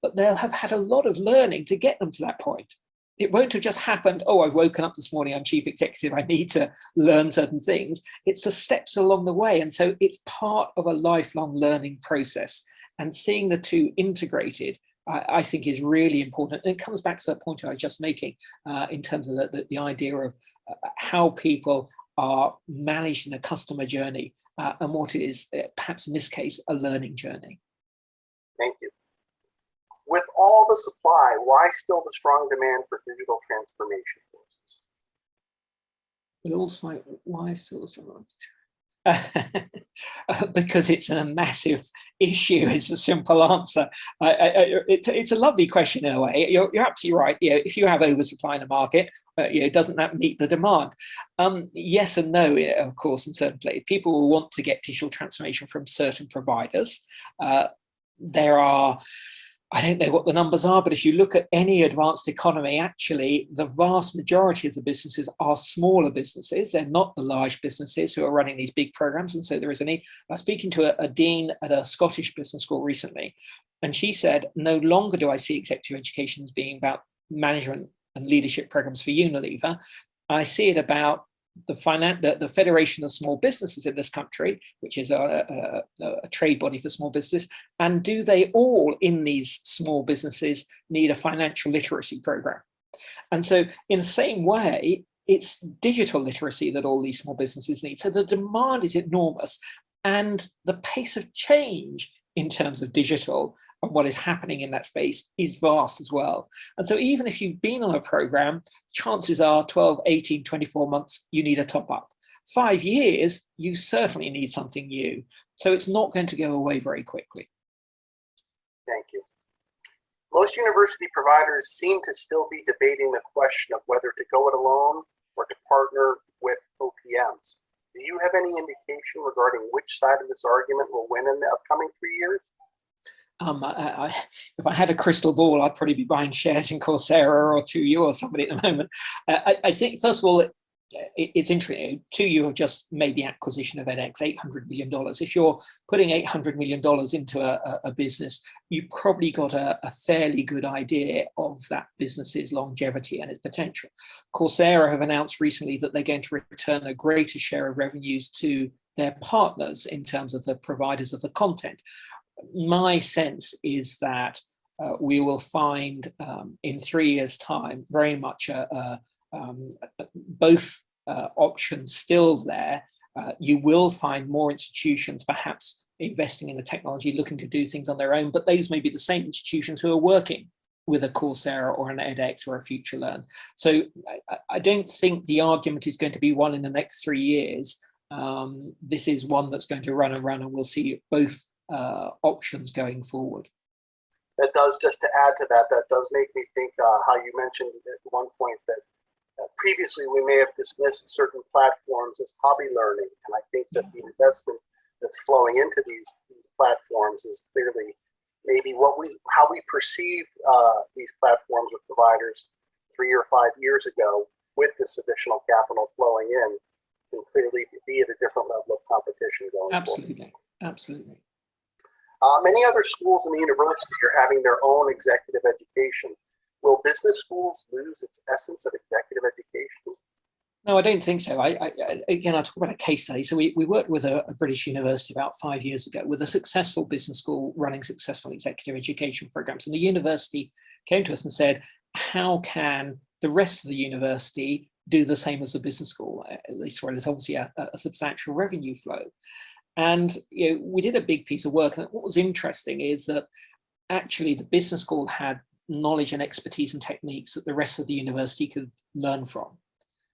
But they'll have had a lot of learning to get them to that point. it won't have just happened, oh, I've woken up this morning, I'm chief executive, I need to learn certain things. It's the steps along the way. And so it's part of a lifelong learning process. And seeing the two integrated, I think is really important. And it comes back to that point I was just making in terms of the idea of how people are managing a customer journey and what is, perhaps in this case, a learning journey. Thank you. With all the supply, why still the strong demand for digital transformation courses? But also, why still the strong? Because it's a massive issue is a simple answer. It's a lovely question in a way. You're absolutely right. If you have oversupply in the market, doesn't that meet the demand? Yes and no, of course, in certain places. People will want to get digital transformation from certain providers. There are, I don't know what the numbers are, but if you look at any advanced economy, actually, the vast majority of the businesses are smaller businesses. They're not the large businesses who are running these big programs. And so there is a need. I was speaking to a dean at a Scottish business school recently, and she said, no longer do I see executive education as being about management and leadership programs for Unilever. I see it about the Federation of Small Businesses in this country, which is a trade body for small business, and do they all in these small businesses need a financial literacy program? And so in the same way, it's digital literacy that all these small businesses need. So the demand is enormous, and the pace of change in terms of digital and what is happening in that space is vast as well. And so even if you've been on a program, chances are 12, 18, 24 months, you need a top up. 5 years, you certainly need something new. So it's not going to go away very quickly. Thank you. Most university providers seem to still be debating the question of whether to go it alone or to partner with OPMs. Do you have any indication regarding which side of this argument will win in the upcoming 3 years? If I had a crystal ball, I'd probably be buying shares in Coursera or 2U or somebody at the moment. I think, first of all, it's interesting. 2U have just made the acquisition of edX, $800 million. If you're putting $800 million into a business, you've probably got a fairly good idea of that business's longevity and its potential. Coursera have announced recently that they're going to return a greater share of revenues to their partners in terms of the providers of the content. My sense is that we will find in 3 years' time very much both options still there. You will find more institutions perhaps investing in the technology, looking to do things on their own, but those may be the same institutions who are working with a Coursera or an edX or a FutureLearn. So I don't think the argument is going to be one in the next 3 years. This is one that's going to run and run, and we'll see both options going forward. That does, just to add to that, that does make me think how you mentioned at one point that previously we may have dismissed certain platforms as hobby learning, and I think that the investment that's flowing into these platforms is clearly maybe how we perceived these platforms or providers 3 or 5 years ago. With this additional capital flowing in, can clearly be at a different level of competition going Absolutely. forward. Absolutely. Many other schools in the university are having their own executive education. Will business schools lose its essence of executive education? No, I don't think so. Again, I'll talk about a case study. So we worked with a British university about 5 years ago with a successful business school running successful executive education programs. And the university came to us and said, how can the rest of the university do the same as the business school? At least where there's obviously a substantial revenue flow. And we did a big piece of work. And what was interesting is that actually the business school had knowledge and expertise and techniques that the rest of the university could learn from.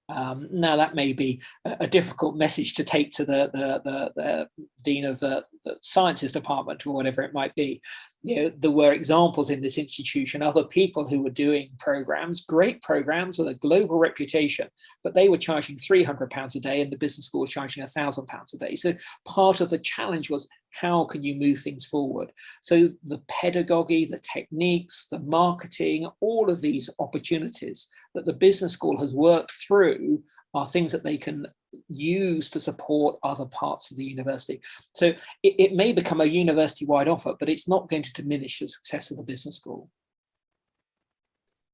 Now that may be a difficult message to take to the dean of the sciences department or whatever it might be. There were examples in this institution, other people who were doing programs, great programs with a global reputation, but they were charging £300 a day and the business school was charging £1,000 a day. So part of the challenge was, how can you move things forward? So the pedagogy, the techniques, the marketing, all of these opportunities that the business school has worked through are things that they can use to support other parts of the university. So it may become a university-wide offer, but it's not going to diminish the success of the business school.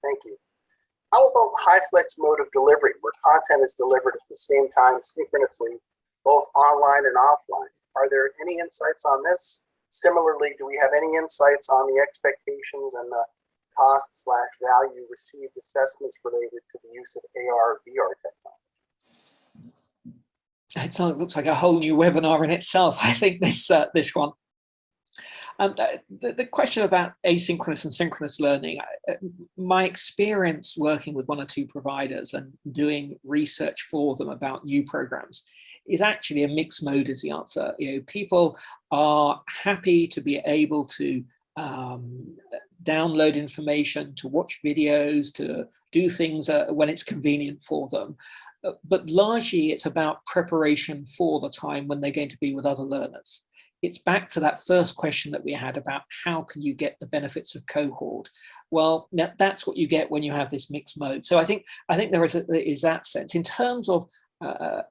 Thank you. How about high flex mode of delivery, where content is delivered at the same time synchronously, both online and offline? Are there any insights on this? Similarly, do we have any insights on the expectations and the cost/value received assessments related to the use of AR, VR technology? It looks like a whole new webinar in itself, I think, this one. The question about asynchronous and synchronous learning, my experience working with one or two providers and doing research for them about new programs is actually a mixed mode is the answer. People are happy to be able to download information, to watch videos, to do things when it's convenient for them. But largely it's about preparation for the time when they're going to be with other learners. It's back to that first question that we had about how can you get the benefits of cohort? Well, that's what you get when you have this mixed mode. So I think there is that sense. In terms of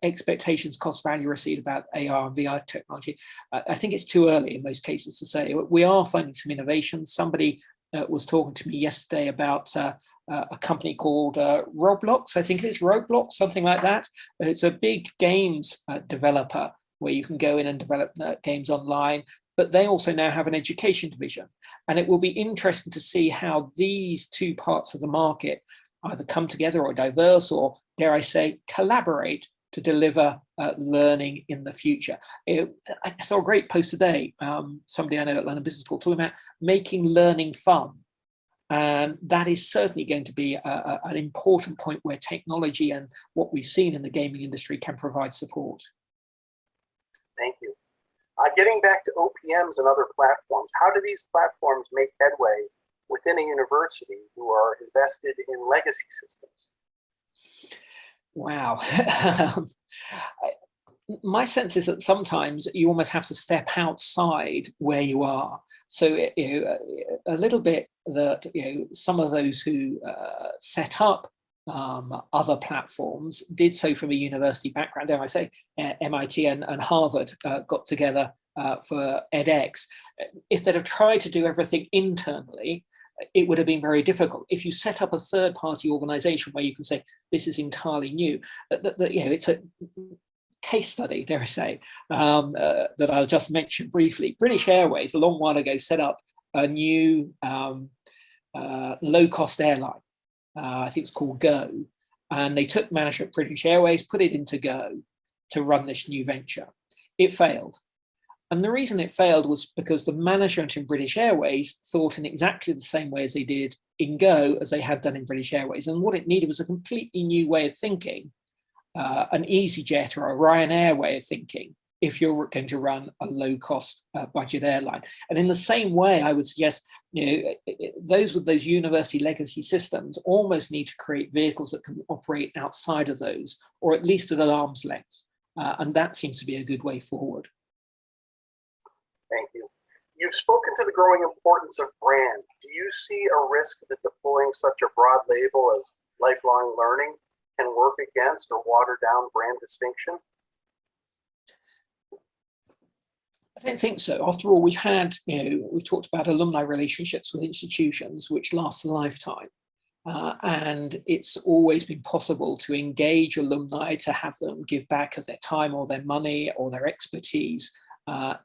expectations, cost, value received about AR and VR technology, I think it's too early in most cases to say. We are finding some innovations. Somebody was talking to me yesterday about a company called Roblox. I think it's Roblox, something like that. It's a big games developer where you can go in and develop games online, but they also now have an education division. And it will be interesting to see how these two parts of the market either come together or diverse or, dare I say, collaborate to deliver learning in the future. I saw a great post today, somebody I know at London Business School talking about making learning fun. And that is certainly going to be an important point where technology and what we've seen in the gaming industry can provide support. Thank you. Getting back to OPMs and other platforms, how do these platforms make headway within a university who are invested in legacy systems? Wow. My sense is that sometimes you almost have to step outside where you are. So a little bit that some of those who set up other platforms did so from a university background. Dare I say, MIT and Harvard got together for edX. If they'd have tried to do everything internally, it would have been very difficult. If you set up a third-party organization where you can say, this is entirely new, it's a case study, dare I say, that I'll just mention briefly. British Airways, a long while ago, set up a new low-cost airline. I think it's called Go. And they took management of British Airways, put it into Go to run this new venture. It failed. And the reason it failed was because the management in British Airways thought in exactly the same way as they did in Go as they had done in British Airways. And what it needed was a completely new way of thinking, an EasyJet or a Ryanair way of thinking, if you're going to run a low-cost budget airline. And in the same way, I would suggest, those with those university legacy systems almost need to create vehicles that can operate outside of those, or at least at an arm's length. And that seems to be a good way forward. Thank you. You've spoken to the growing importance of brand. Do you see a risk that deploying such a broad label as lifelong learning can work against or water down brand distinction? I don't think so. After all, we've talked about alumni relationships with institutions which last a lifetime. And it's always been possible to engage alumni, to have them give back of their time or their money or their expertise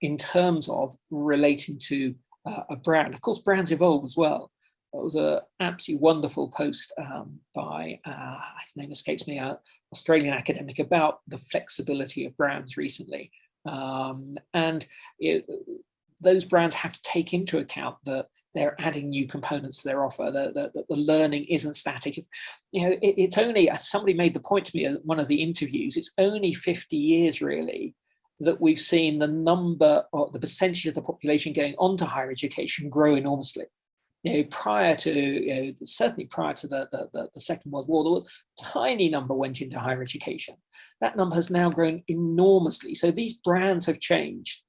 in terms of relating to a brand. Of course, brands evolve as well. It was an absolutely wonderful post by, his name escapes me, an Australian academic about the flexibility of brands recently. Those brands have to take into account that they're adding new components to their offer, that the learning isn't static. It's only, somebody made the point to me at one of the interviews, it's only 50 years really that we've seen the number or the percentage of the population going on to higher education grow enormously. Prior to, certainly prior to the Second World War, there was a tiny number went into higher education. That number has now grown enormously. So these brands have changed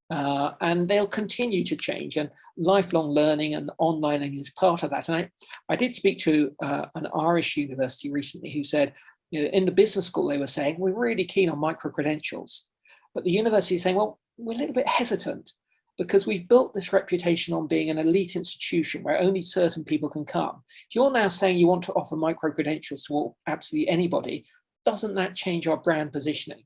and they'll continue to change, and lifelong learning and online learning is part of that. And I did speak to an Irish university recently who said, in the business school, they were saying, we're really keen on micro-credentials. But the university is saying, well, we're a little bit hesitant. because we've built this reputation on being an elite institution where only certain people can come. If you're now saying you want to offer micro-credentials to absolutely anybody, doesn't that change our brand positioning?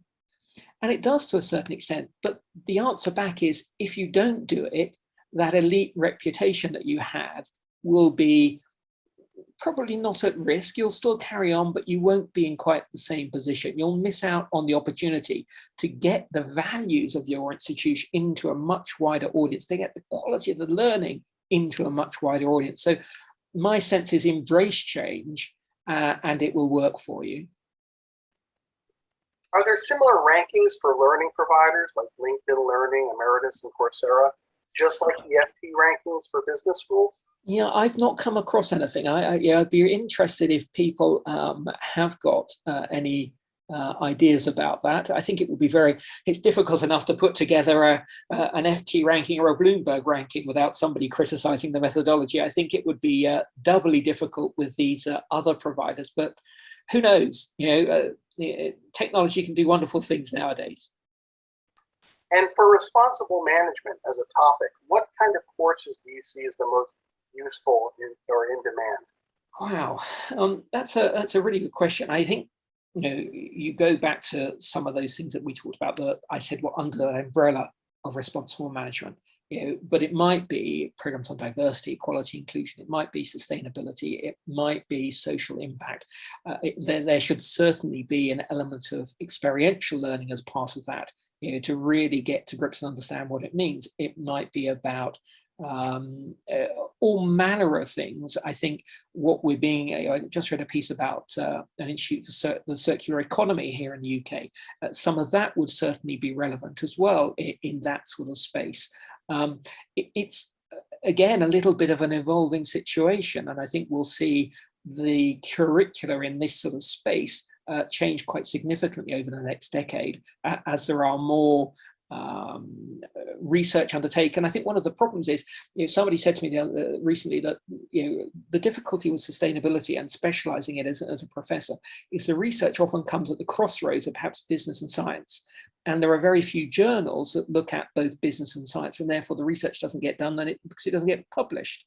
And it does to a certain extent, but the answer back is if you don't do it, that elite reputation that you had will be probably not at risk. You'll still carry on, but you won't be in quite the same position. You'll miss out on the opportunity to get the values of your institution into a much wider audience, to get the quality of the learning into a much wider audience. So my sense is embrace change and it will work for you. Are there similar rankings for learning providers like LinkedIn Learning, Emeritus, and Coursera, just like the FT rankings for business schools? Yeah, I've not come across anything. I'd be interested if people have got any ideas about that. I think it would be it's difficult enough to put together an FT ranking or a Bloomberg ranking without somebody criticizing the methodology. I think it would be doubly difficult with these other providers, but who knows? Technology can do wonderful things nowadays. And for responsible management as a topic, what kind of courses do you see as the most useful or in demand? Wow, that's a really good question. I think you go back to some of those things that we talked about that I said were under the umbrella of responsible management. But it might be programs on diversity, equality, inclusion. It might be sustainability. It might be social impact. There should certainly be an element of experiential learning as part of that. To really get to grips and understand what it means. It might be about all manner of things. I think what we're being, I just read a piece about an institute for the circular economy here in the UK. Some of that would certainly be relevant as well in that sort of space. It's, again, a little bit of an evolving situation, and I think we'll see the curricula in this sort of space change quite significantly over the next decade as there are more research undertaken. I think one of the problems is, somebody said to me recently that the difficulty with sustainability and specializing it as a professor is the research often comes at the crossroads of perhaps business and science. And there are very few journals that look at both business and science, and therefore the research doesn't get done because it doesn't get published.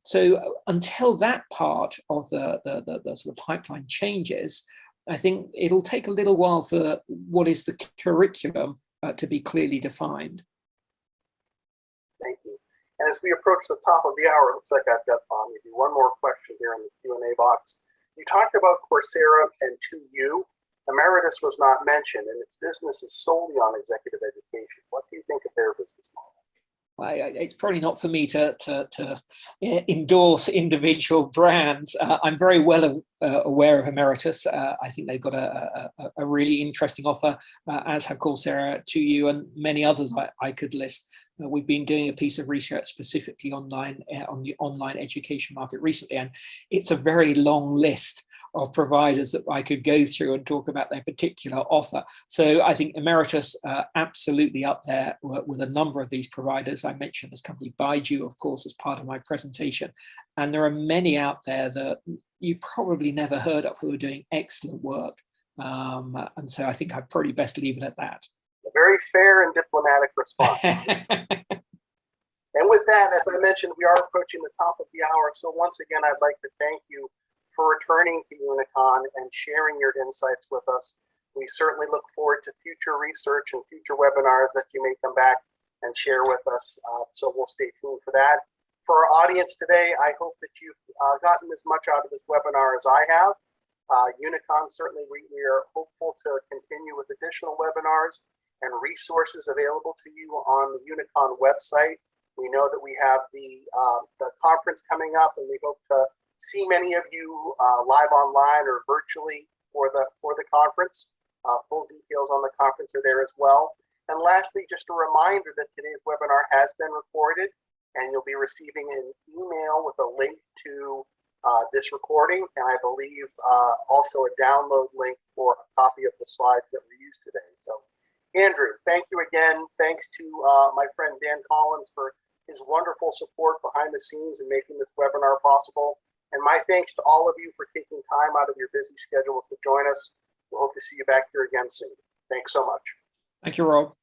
So until that part of the sort of pipeline changes, I think it'll take a little while for what is the curriculum to be clearly defined. Thank you. And as we approach the top of the hour, it looks like I've got maybe one more question here in the Q&A box. You talked about Coursera and 2U. Emeritus was not mentioned, and its business is solely on executive education. What do you think of their business model? It's probably not for me to endorse individual brands. I'm very well aware of Emeritus. I think they've got a really interesting offer, as have Coursera, 2U, and many others I could list. We've been doing a piece of research specifically online on the online education market recently, and it's a very long list of providers that I could go through and talk about their particular offer. So I think Emeritus absolutely up there with a number of these providers. I mentioned this company Baiju, of course, as part of my presentation. And there are many out there that you probably never heard of who are doing excellent work. And so I think I'd probably best leave it at that. A very fair and diplomatic response. And with that, as I mentioned, we are approaching the top of the hour. So once again, I'd like to thank you for returning to Unicon and sharing your insights with us. We certainly look forward to future research and future webinars that you may come back and share with us. So we'll stay tuned for that. For our audience today, I hope that you've gotten as much out of this webinar as I have. Unicon, certainly we are hopeful to continue with additional webinars and resources available to you on the Unicon website. We know that we have the conference coming up, and we hope to see many of you live online or virtually for the conference. Full details on the conference are there as well. And lastly, just a reminder that today's webinar has been recorded, and you'll be receiving an email with a link to this recording, and I believe also a download link for a copy of the slides that were used today. So, Andrew, thank you again. Thanks to my friend Dan Collins for his wonderful support behind the scenes and making this webinar possible. And my thanks to all of you for taking time out of your busy schedules to join us. We'll hope to see you back here again soon. Thanks so much. Thank you, Rob.